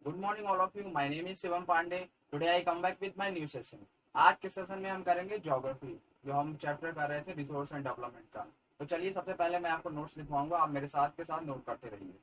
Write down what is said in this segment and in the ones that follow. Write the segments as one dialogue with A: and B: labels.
A: Good morning all of you. My name is Shivam Pandey. Today I come back with my new session. आज के session में हम करेंगे geography, जो हम चैप्टर कर रहे थे रिसोर्स एंड डेवलपमेंट का। तो चलिए, सबसे पहले मैं आपको नोट्स लिखवाऊंगा, आप मेरे साथ के साथ नोट करते रहिए।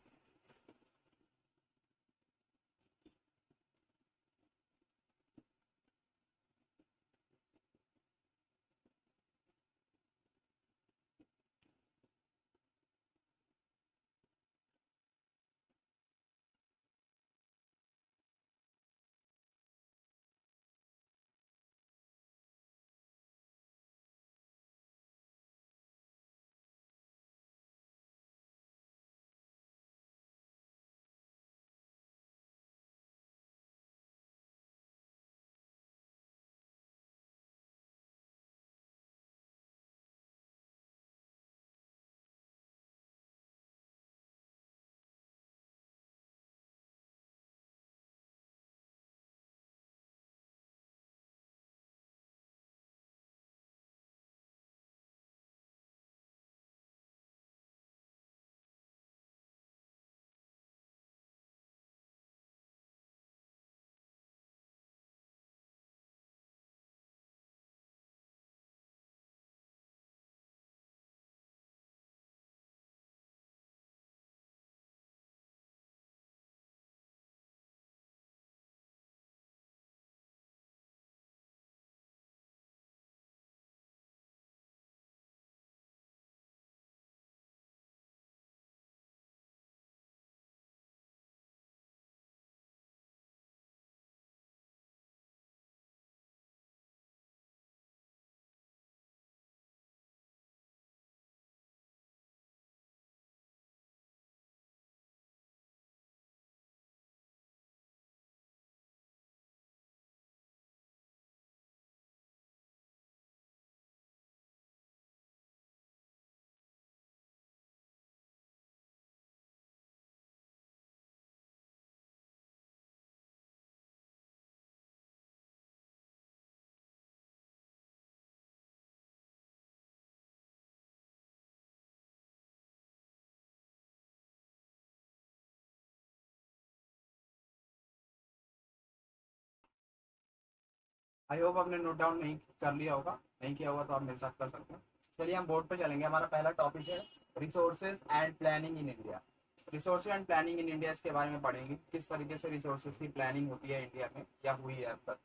A: आई होप आपने नोट डाउन नहीं कर लिया होगा। नहीं किया होगा तो आप मेरे साथ कर सकते हैं। चलिए, हम बोर्ड पे चलेंगे। हमारा पहला टॉपिक है resources and planning in India. Resources and planning in India, इसके बारे में पढ़ेंगे, किस तरीके से रिसोर्सेज की प्लानिंग होती है इंडिया में, क्या हुई है अब तक।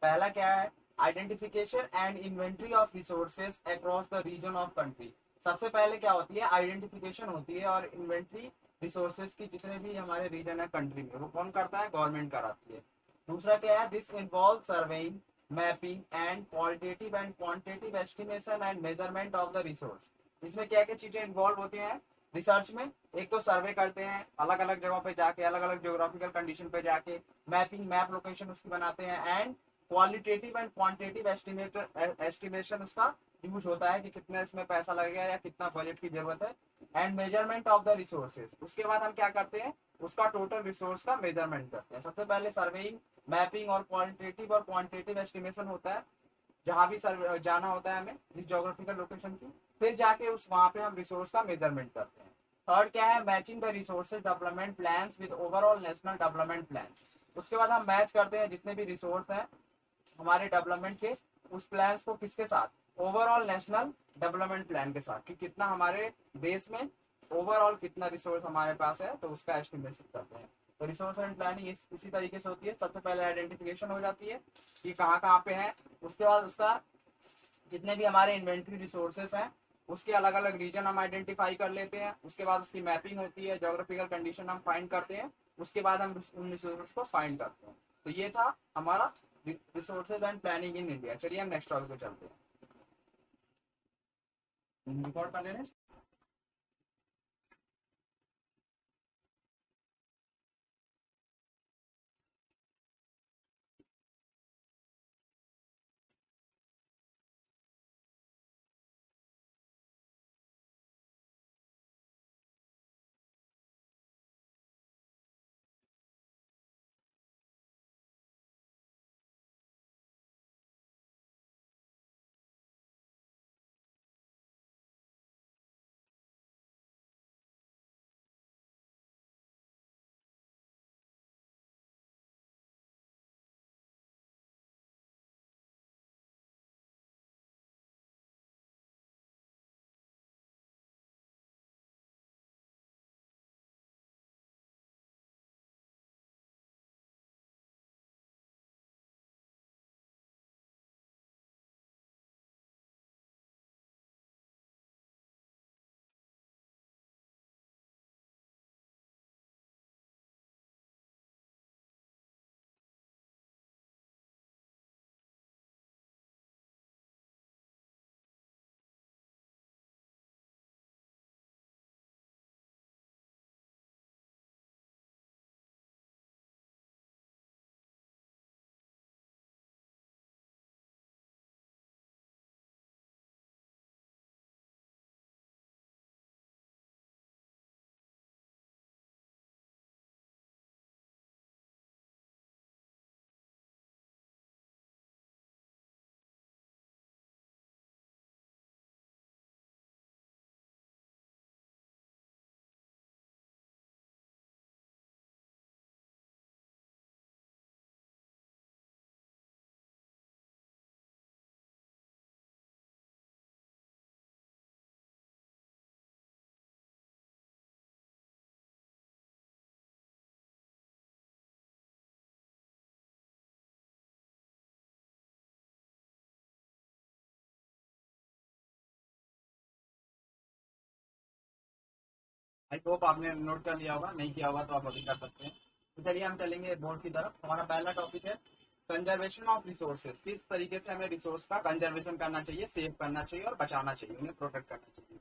A: पहला क्या है? Identification and inventory of resources across the region of country. सबसे पहले क्या होती है? आइडेंटिफिकेशन होती है, और इन्वेंट्री रिसोर्सेज की जितने भी हमारे रीजन है कंट्री में, वो कौन करता है? गवर्नमेंट कराती है। दूसरा क्या है? This involve surveying, mapping and qualitative and quantitative estimation and measurement of the resource. इसमें क्या क्या चीजें इन्वॉल्व होती हैं रिसर्च में? एक तो सर्वे करते हैं, अलग अलग जगहों पे जाके, अलग अलग ज्योग्राफिकल कंडीशन पे जाके मैपिंग, मैप लोकेशन उसकी बनाते हैं। And qualitative and quantitative estimation उसका यूज होता है कि कितना इसमें पैसा लगेगा या कितना बजट की जरूरत है। And measurement of the resources, उसके बाद हम क्या करते हैं? उसका टोटल रिसोर्स का मेजरमेंट करते हैं। सबसे पहले सर्वेइंग, मैपिंग और क्वालिटेटिव और क्वांटिटेटिव एस्टिमेशन होता है, जहां भी सर्वे जाना होता है हमें जिस जोग्राफिकल लोकेशन की, फिर जाके उस वहां पे हम रिसोर्स का मेजरमेंट करते हैं। थर्ड क्या है? Matching the resources development plans with overall national development plan. उसके बाद हम मैच करते हैं जितने भी रिसोर्स हैं हमारे डेवलपमेंट के, उस प्लान्स को किसके साथ? ओवरऑल नेशनल डेवलपमेंट प्लान के साथ, कि कितना हमारे देश में ओवरऑल कितना रिसोर्स हमारे पास है, तो उसका एस्टिमेशन करते हैं। तो रिसोर्स एंड प्लानिंग इसी तरीके से होती है। सबसे पहले आइडेंटिफिकेशन हो जाती है कि कहाँ कहाँ पे है। उसके बाद उसका जितने भी हमारे इन्वेंट्री रिसोर्सेस हैं उसके अलग अलग रीजन हम आइडेंटिफाई कर लेते हैं। उसके बाद उसकी मैपिंग होती है, जोग्राफिकल कंडीशन हम फाइंड करते हैं। उसके बाद हम उन रिसोर्सेस को फाइंड करते हैं। तो ये था हमारा resources and planning in India. चलिए, हम नेक्स्ट टॉपिक पे चलते हैं। रिकॉर्ड कर लेने आई होप आपने नोट कर लिया होगा, नहीं किया होगा तो आप अभी कर सकते हैं। तो चलिए हम चलेंगे बोर्ड की तरफ। हमारा पहला टॉपिक है कंजर्वेशन ऑफ रिसोर्सेज। किस तरीके से हमें रिसोर्स का कंजर्वेशन करना चाहिए, सेव करना चाहिए और बचाना चाहिए, उन्हें प्रोटेक्ट करना चाहिए।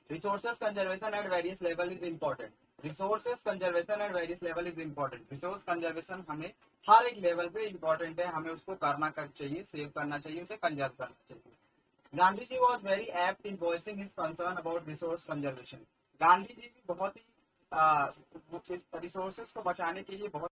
A: Resources conservation at various level is important. Resources conservation at various level is important. Resource conservation हमें हर एक लेवल पे इम्पोर्टेंट है, हमें उसको करना कर चाहिए, सेव करना चाहिए, उसे कंजर्व करना चाहिए। Gandhi ji was very apt in voicing his concern about resource conservation. Gandhi ji भी बहुत ही रिसोर्सेज को बचाने के लिए बहुत,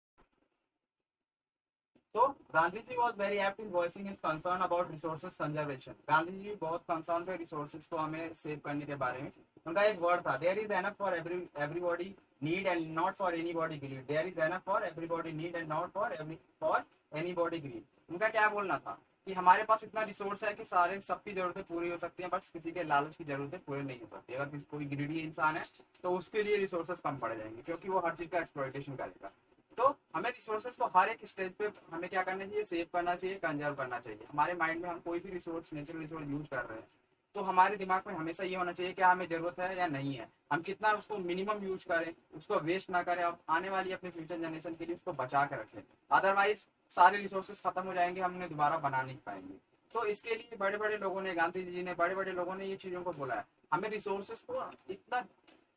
A: तो Gandhi ji was very apt in voicing his concern about resources conservation. Gandhi ji बहुत कंसर्न थे रिसोर्सेज को हमें सेव करने के बारे में। उनका एक वर्ड था, there is enough for everybody need and not for anybody greed. There is enough for everybody need and not for anybody greed. उनका क्या बोलना था कि हमारे पास इतना रिसोर्स है कि सारे सबकी जरूरतें पूरी हो सकती हैं, बस किसी के लालच की जरूरतें पूरी नहीं हो सकती। अगर कोई ग्रीडी इंसान है तो उसके लिए रिसोर्सेज कम पड़ जाएंगे, क्योंकि वो हर चीज का एक्सप्लॉयटेशन करेगा। तो हमें रिसोर्सेज को हर एक स्टेज पे हमें क्या करना चाहिए, सेव करना चाहिए, कंजर्व करना चाहिए। हमारे माइंड में हम कोई भी रिसोर्स, नेचुरल रिसोर्स यूज कर रहे हैं तो हमारे दिमाग में हमेशा ये होना चाहिए क्या हमें जरूरत है या नहीं है, हम कितना उसको मिनिमम यूज करें, उसको वेस्ट ना करें, अब आने वाली अपने फ्यूचर जनरेशन के लिए उसको बचा कर रखें। अदरवाइज सारे रिसोर्सेज खत्म हो जाएंगे, हम उन्हें दोबारा बना नहीं पाएंगे। तो इसके लिए बड़े बड़े लोगों ने, गांधी जी ने, बड़े बड़े लोगों ने ये चीजों को बोला है, हमें रिसोर्सेज को इतना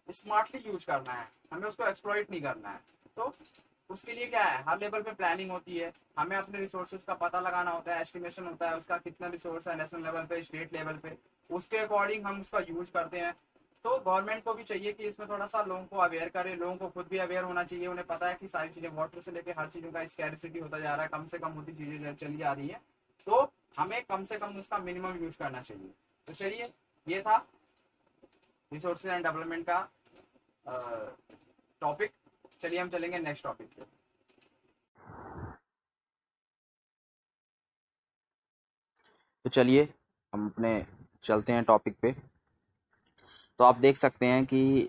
A: स्मार्टली यूज करना है, हमें उसको एक्सप्लॉइट नहीं करना है। तो उसके लिए क्या है, हर लेवल पे प्लानिंग होती है, हमें अपने रिसोर्सेज का पता लगाना होता है, एस्टिमेशन होता है उसका कितना रिसोर्स है नेशनल लेवल पे, स्टेट लेवल पे, उसके अकॉर्डिंग हम उसका यूज करते हैं। तो गवर्नमेंट को भी चाहिए कि इसमें थोड़ा सा लोगों को अवेयर करे, लोगों को खुद भी अवेयर होना चाहिए, उन्हें पता है कि सारी चीजें वाटर से लेकर हर चीजों का स्कैरिसिटी होता जा रहा है, कम से कम होती चीजें चली जा रही है, तो हमें कम से कम उसका मिनिमम यूज करना चाहिए। तो चलिए, ये था रिसोर्सेज एंड डेवलपमेंट का टॉपिक। चलिए हम चलेंगे नेक्स्ट टॉपिक पे।
B: तो चलिए हम अपने चलते हैं टॉपिक पे। तो आप देख सकते हैं कि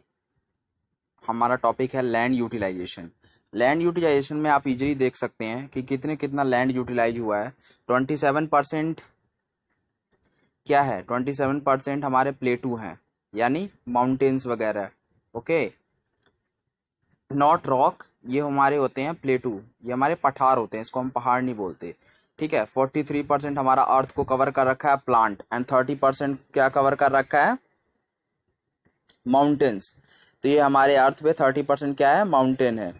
B: हमारा टॉपिक है लैंड यूटिलाइजेशन। लैंड यूटिलाइजेशन में आप इजीली देख सकते हैं कि कितना लैंड यूटिलाइज हुआ है। 27% क्या है, 27% हमारे प्लेटू हैं, यानी माउंटेन्स वगैरह। ओके, नॉट रॉक, ये हमारे होते हैं प्लेटू, ये हमारे पठार होते हैं, इसको हम पहाड़ नहीं बोलते। ठीक है, 43% हमारा अर्थ को कवर कर रखा है प्लांट, एंड 30% क्या कवर कर रखा है, माउंटेन्स। तो ये हमारे अर्थ पे 30% क्या है, माउंटेन है।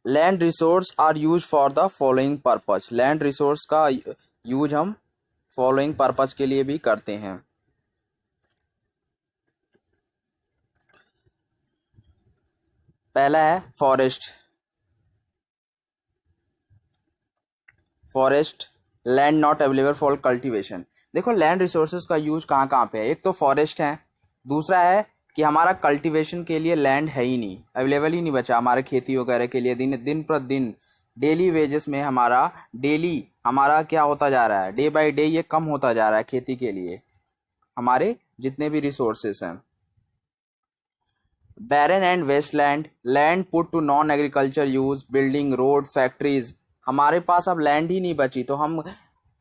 B: Land resource are use for the following purpose. Land resource का यूज हम फॉलोइंग पर्पज के लिए भी करते हैं। पहला है forest. Forest land not available for cultivation. देखो लैंड रिसोर्सेज का यूज कहाँ कहाँ पे है, एक तो फॉरेस्ट है, दूसरा है कि हमारा कल्टीवेशन के लिए लैंड है ही नहीं, अवेलेबल ही नहीं बचा हमारे खेती वगैरह के लिए। दिन दिन प्रतिदिन डेली वेजेस में हमारा डेली हमारा क्या होता जा रहा है, डे बाय डे ये कम होता जा रहा है खेती के लिए हमारे जितने भी रिसोर्सेस हैं। Barren and wasteland, land put to non agriculture use, building, road, factories. हमारे पास अब लैंड ही नहीं बची, तो हम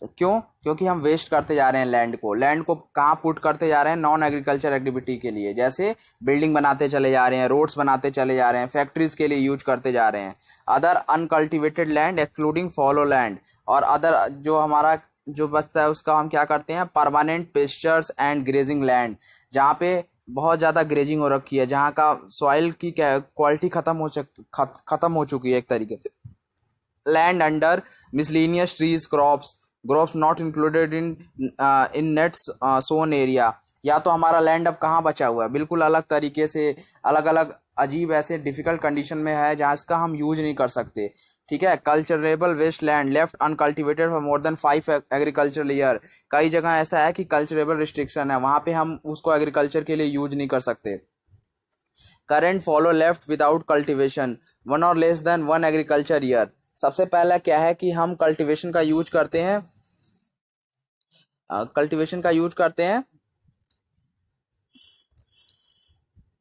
B: क्यों, क्योंकि हम वेस्ट करते जा रहे हैं लैंड को कहाँ पुट करते जा रहे हैं, नॉन एग्रीकल्चर एक्टिविटी के लिए, जैसे बिल्डिंग बनाते चले जा रहे हैं, रोड्स बनाते चले जा रहे हैं, फैक्ट्रीज के लिए यूज करते जा रहे हैं। Other uncultivated land excluding follow land, और अदर जो हमारा जो बचता है उसका हम क्या करते हैं, permanent pastures and grazing land, जहाँ पे बहुत ज़्यादा ग्रेजिंग हो रखी है, जहाँ का सॉइल की क्वालिटी खत्म हो चुकी है एक तरीके से। Land under miscellaneous trees, crops not included in nets sown area. या तो हमारा लैंड अब कहाँ बचा हुआ है, बिल्कुल अलग तरीके से, अलग अलग अजीब ऐसे डिफिकल्ट कंडीशन में है जहाँ इसका हम यूज नहीं कर सकते। ठीक है, culturable waste land left uncultivated for more than 5 agricultural year. कई जगह ऐसा है कि कल्चरेबल रिस्ट्रिक्शन है, वहाँ पे हम उसको एग्रीकल्चर के लिए यूज नहीं कर सकते। Current follow left without cultivation 1 और लेस देन 1 एग्रीकल्चर ईयर। सबसे पहला क्या है कि हम कल्टीवेशन का यूज करते हैं,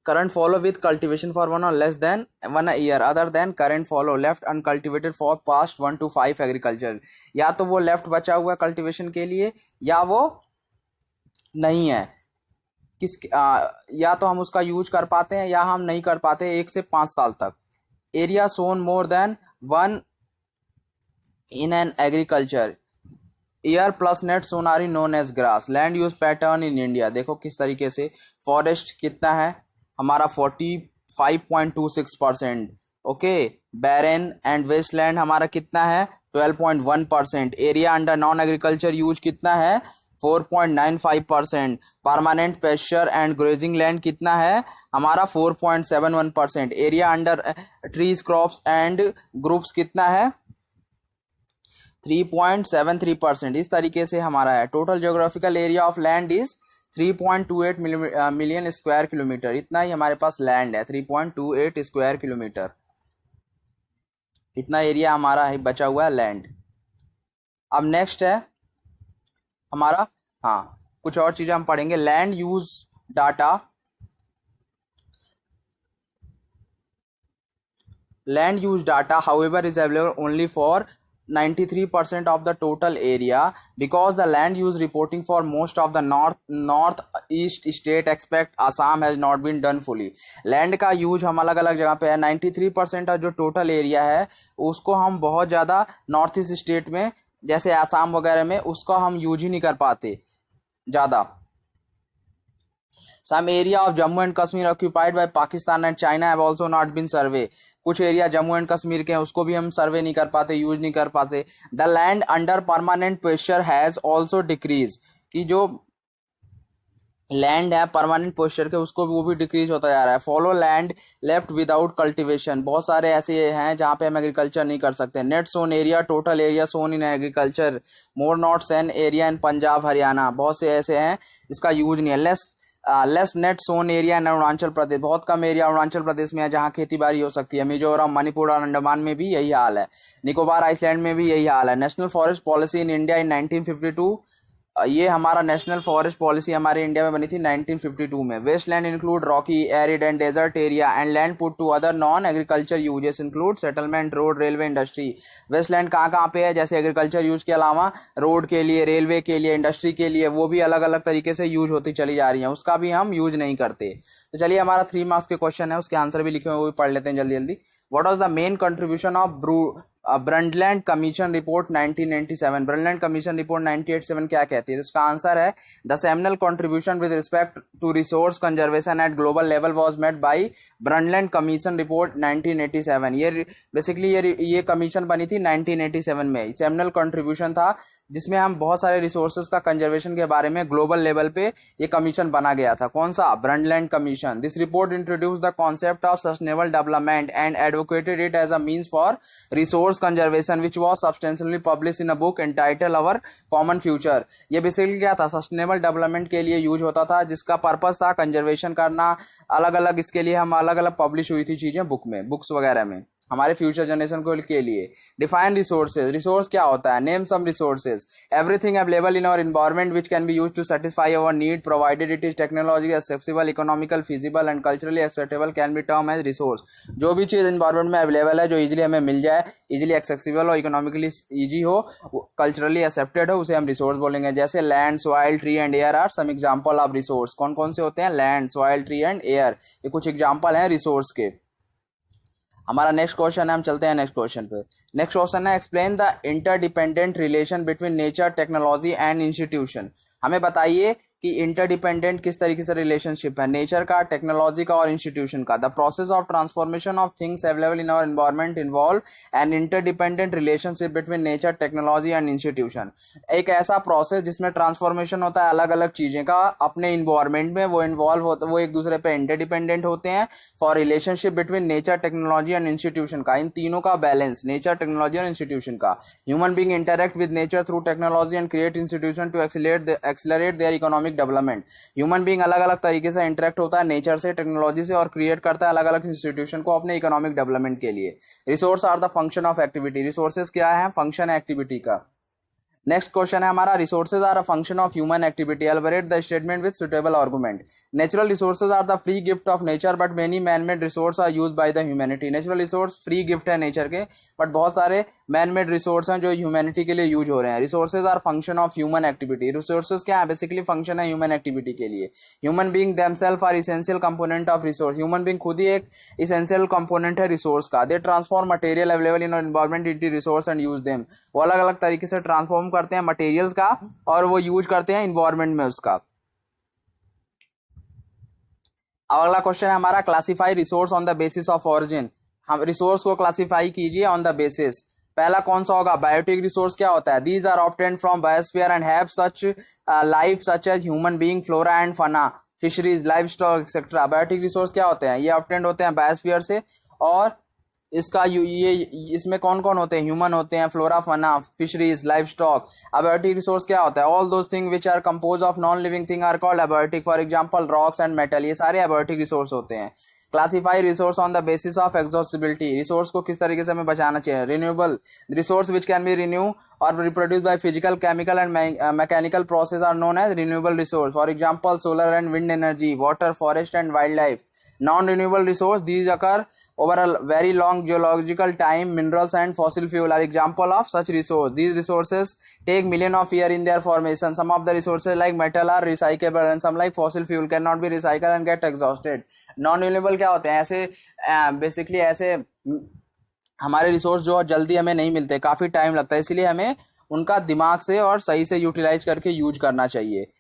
B: current follow with cultivation for 1 or less than 1 a year, other than current follow left uncultivated for past 1 to 5 agriculture। या तो वो लेफ्ट बचा हुआ है कल्टीवेशन के लिए या वो नहीं है। या तो हम उसका यूज कर पाते हैं या हम नहीं कर पाते 1 से 5 साल तक। Area sown more than 1 in an agriculture year plus net sown area known as gross. Land use pattern in India, देखो किस तरीके से। फॉरेस्ट कितना है हमारा 45.26%। ओके, बैरन एंड वेस्टलैंड हमारा कितना है 12.1%। Area under non agriculture use कितना है 4.95%। Permanent pasture and grazing land कितना है हमारा 4.71%। Area under trees crops and groups कितना है 3.73%। इस तरीके से हमारा है। Total geographical area of land is 3.28 million square kilometre. इतना ही हमारे पास लैंड है, 3.28 स्क्वायर किलोमीटर। इतना एरिया हमारा है बचा हुआ है लैंड। अब नेक्स्ट है हमारा, हाँ कुछ और चीजें हम पढ़ेंगे। Land use data, land use data however is available only for 93% of the total area because the land use reporting for most of the northeast state except Assam has not been done fully। Land का use हम अलग अलग जगह पे है। 93% का जो total area है उसको हम बहुत ज़्यादा नॉर्थ ईस्ट स्टेट में जैसे आसाम वगैरह में उसका हम यूज ही नहीं कर पाते ज़्यादा। Some area of Jammu and Kashmir occupied by Pakistan and China have also not been survey। कुछ एरिया जम्मू एंड कश्मीर के हैं उसको भी हम सर्वे नहीं कर पाते, यूज नहीं कर पाते। The land under permanent pressure has also decrease, कि जो लैंड है परमानेंट पोस्चर के उसको भी वो भी डिक्रीज होता जा रहा है। Follow land left without cultivation, बहुत सारे ऐसे हैं जहाँ पे हम एग्रीकल्चर नहीं कर सकते। Net sown area, total area sown in agriculture more net sown area in Punjab Haryana, बहुत से ऐसे हैं इसका यूज नहीं है। Less net sown area in Arunachal Pradesh, बहुत कम एरिया अरुणाचल प्रदेश में है जहाँ खेती बाड़ी हो सकती है। मिजोरम, मणिपुर और अंडमान में भी यही हाल है। निकोबार आइसलैंड में भी यही हाल है। National forest policy in India in 1952, ये हमारा नेशनल फॉरेस्ट पॉलिसी हमारे इंडिया में बनी थी 1952 में। Waste land include rocky, arid and desert area and land put to other non agriculture uses include settlement, road, railway, industry. Waste land कहाँ कहाँ पे है, जैसे एग्रीकल्चर यूज के अलावा रोड के लिए, रेलवे के लिए, इंडस्ट्री के लिए, वो भी अलग अलग तरीके से यूज होती चली जा रही है, उसका भी हम यूज नहीं करते। तो चलिए हमारा 3 मार्क्स के क्वेश्चन है, उसके आंसर भी लिखे हुए वो भी पढ़ लेते हैं जल्दी जल्दी। What was the main contribution of Brundtland Commission report 1997। Brundtland Commission report 1987 क्या कहती है? उसका आंसर है the seminal contribution with respect to resource conservation at global level was made by Brundtland Commission report 1987। ये बेसिकली ये commission बनी थी 1987 में। सेमिनल कंट्रीब्यूशन था जिसमें हम बहुत सारे रिसोर्सेज का कंजर्वेशन के बारे में ग्लोबल लेवल पे ये कमीशन बना गया था। कौन सा? Brundtland Commission. This report introduce the concept of sustainable development and advocated it as a means for resource conservation which was substantially publish in a book entitle our common future. ये basically क्या था? Sustainable development के लिए use होता था, जिसका purpose था conservation करना। अलग अलग इसके लिए हम अलग अलग पब्लिश हुई थी चीजें बुक में, बुक्स वगैरह में हमारे फ्यूचर जनरेशन को के लिए। डिफाइन रिसोर्सेज, रिसोर्स क्या होता है? Name some resources, everything available in our environment which can be used to satisfy our need provided it is technology accessible, economical, feasible and culturally acceptable can be term as resource. जो भी चीज environment में available है, जो easily हमें मिल जाए, easily accessible हो, इकोनॉमिकली ईजी हो, कल्चरली एक्सेप्टेड हो, उसे हम रिसोर्स बोलेंगे। जैसे land, soil, tree and air are some example of resource. कौन कौन से होते हैं? Land, soil, tree and air, ये कुछ एग्जाम्पल हैं रिसोर्स के। हमारा नेक्स्ट क्वेश्चन है, हम चलते हैं नेक्स्ट क्वेश्चन पे। नेक्स्ट क्वेश्चन है explain the interdependent relation between nature, technology and institution. हमें बताइए कि इंटरडिपेंडेंट किस तरीके से रिलेशनशिप है नेचर का, टेक्नोलॉजी का और इंस्टीट्यूशन का। The process of transformation of things available in our environment involve an interdependent relationship between nature, technology and institution. एक ऐसा प्रोसेस जिसमें ट्रांसफॉर्मेशन होता है अलग अलग चीजें का अपने इन्वायरमेंट में, वो इन्वॉल्व होते, वो एक दूसरे पे इंटरडिपेंडेंट होते हैं। For relationship between nature, technology and institution का, इन तीनों का बैलेंस, नेचर, टेक्नोलॉजी और इंस्टीट्यूशन का। Human being interact with nature through technology and create institution to accelerate their economic development. Human being अलग अलग तरीके से इंटरेक्ट होता है नेचर से, टेक्नोलॉजी से और क्रिएट करता है अलग अलग इंस्टीट्यूशन को अपने इकोनॉमिक डेवलपमेंट के लिए। Resource are the function of activity, resources क्या है? फंक्शन है एक्टिविटी का। नेक्स्ट क्वेश्चन है हमारा resources are a function of human activity, elaborate the statement with suitable argument. Natural resources are the free gift of nature but many man made resource are used by the humanity. Natural resource free gift है nature के, but बहुत सारे man made resource हैं जो humanity के लिए use हो रहे हैं। Resources are function of human activity. Resources क्या है? बेसिकली फंक्शन है ह्यूमन एक्टिविटी के लिए। Human being themselves are essential component of resource. Human being खुद ही एक इसेंशियल कंपोनेंट है रिसोर्स का। They transform material available in environment into resource and use them. वो अलग अलग तरीके से ट्रांसफॉर्म करते हैं मटेरियल्स का और वो यूज करते हैं इन्वायरमेंट में उसका। अब अगला क्वेश्चन है हमारा, classify resource on the basis of origin. हम रिसोर्स को क्लासिफाई कीजिए ऑन द बेसिस। पहला कौन सा होगा? बायोटिक रिसोर्स क्या होता है? These are obtained from biosphere and have such life such as human being, flora and fauna, fisheries, livestock etcetera. Biotic resource क्या होते हैं? ये ऑब्टेन्ड होते हैं बायोस्फीयर से, और इसका ये इसमें कौन कौन होते हैं? ह्यूमन होते हैं, flora, fauna, fisheries, livestock. Abiotic resource क्या होता है? All those thing which are compose of non living thing are called abiotic. For example rocks and metal, ये सारे अबायोटिक रिसोर्स होते हैं। Classify resource on the basis of exhaustibility. Resource को किस तरीके से हमें बचाना चाहिए? Renewable resource which can be renew और reproduce by physical, chemical and mechanical process are known as renewable resource. For example solar and wind energy, water, forest and wild life. Non-renewable resource, these occur over a very long geological time. Minerals and fossil fuel are example of such resource. These resources take million of year in their formation. Some of the resources like metal are recyclable and some like fossil fuel cannot be recycled and get exhausted. Non-renewable क्या होते हैं? ऐसे basically ऐसे हमारे resource जो जल्दी हमें नहीं मिलते, काफ़ी टाइम लगता है, इसलिए हमें उनका दिमाग से और सही से यूटिलाइज करके यूज करना चाहिए।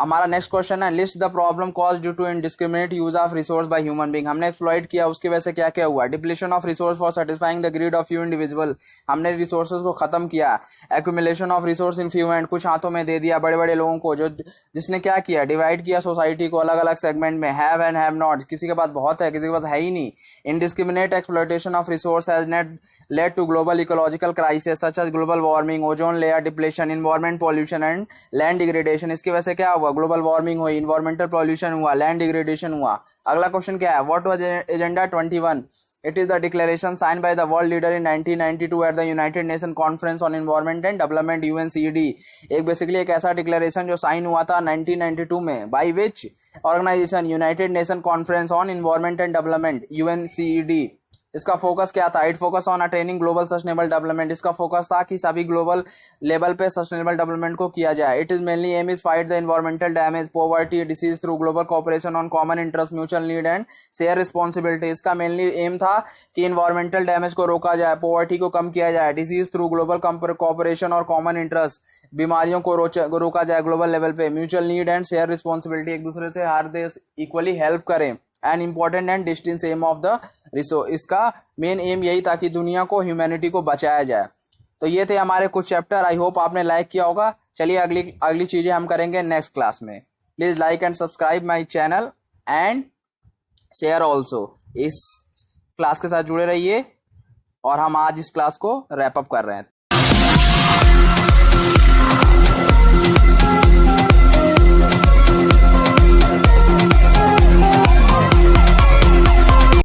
B: हमारा नेक्स्ट क्वेश्चन है, list the problem cause due to indiscriminate use of resource by human being. हमने एक्सप्लॉइट किया, उसकी वजह से क्या क्या हुआ? Depletion of resource for satisfying the greed of few individual, हमने रिसोर्सेज को खत्म किया। Accumulation of resource in few hand, कुछ हाथों में दे दिया बड़े बड़े लोगों को, जो जिसने क्या किया? डिवाइड किया सोसाइटी को अलग अलग सेगमेंट में, हैव एंड हैव नॉट, किसी के पास बहुत है किसी के पास है ही नहीं। Indiscriminate exploitation of resource has led to global ecological crisis such as global warming, ozone layer depletion, environment pollution and land degradation. इसकी वजह से क्या हुआ? ग्लोबल वार्मिंग हुई, इन्वायरमेंटल पॉल्यूशन हुआ, लैंड डिग्रेडेशन हुआ। अगला क्वेश्चन क्या है? What was agenda 21? It is the declaration sign by the world leader in 1992 at the United Nation conference on environment and development, UNCED. एक बेसिकली एक ऐसा declaration जो साइन हुआ था 1992 में, by which organization? United Nation conference on environment and development, UNCED. इसका focus क्या था? It focus on attaining global sustainable development. इसका फोकस था कि सभी ग्लोबल लेवल पे सस्टेनेबल डेवलपमेंट को किया जाए। It is mainly aim is fight the environmental damage, poverty, disease through global cooperation on common interest, mutual need and share responsibility. इसका mainly aim था कि एनवायरमेंटल डैमेज को रोका जाए, पॉवर्टी को कम किया जाए, डिसीज थ्रू ग्लोबल कोऑपरेशन और कॉमन इंटरेस्ट, बीमारियों को रोका जाए ग्लोबल लेवल पे, mutual need and share responsibility, एक दूसरे से हर देश इक्वली हेल्प करें। An important and distinct aim of the resource, इसका मेन एम यही था कि दुनिया को, ह्यूमैनिटी को बचाया जाए। तो ये थे हमारे कुछ चैप्टर, आई होप आपने लाइक किया होगा। चलिए अगली चीजें हम करेंगे नेक्स्ट क्लास में। Please like and subscribe my channel and share also. इस क्लास के साथ जुड़े रहिए और हम आज इस क्लास को रैप अप कर रहे हैं।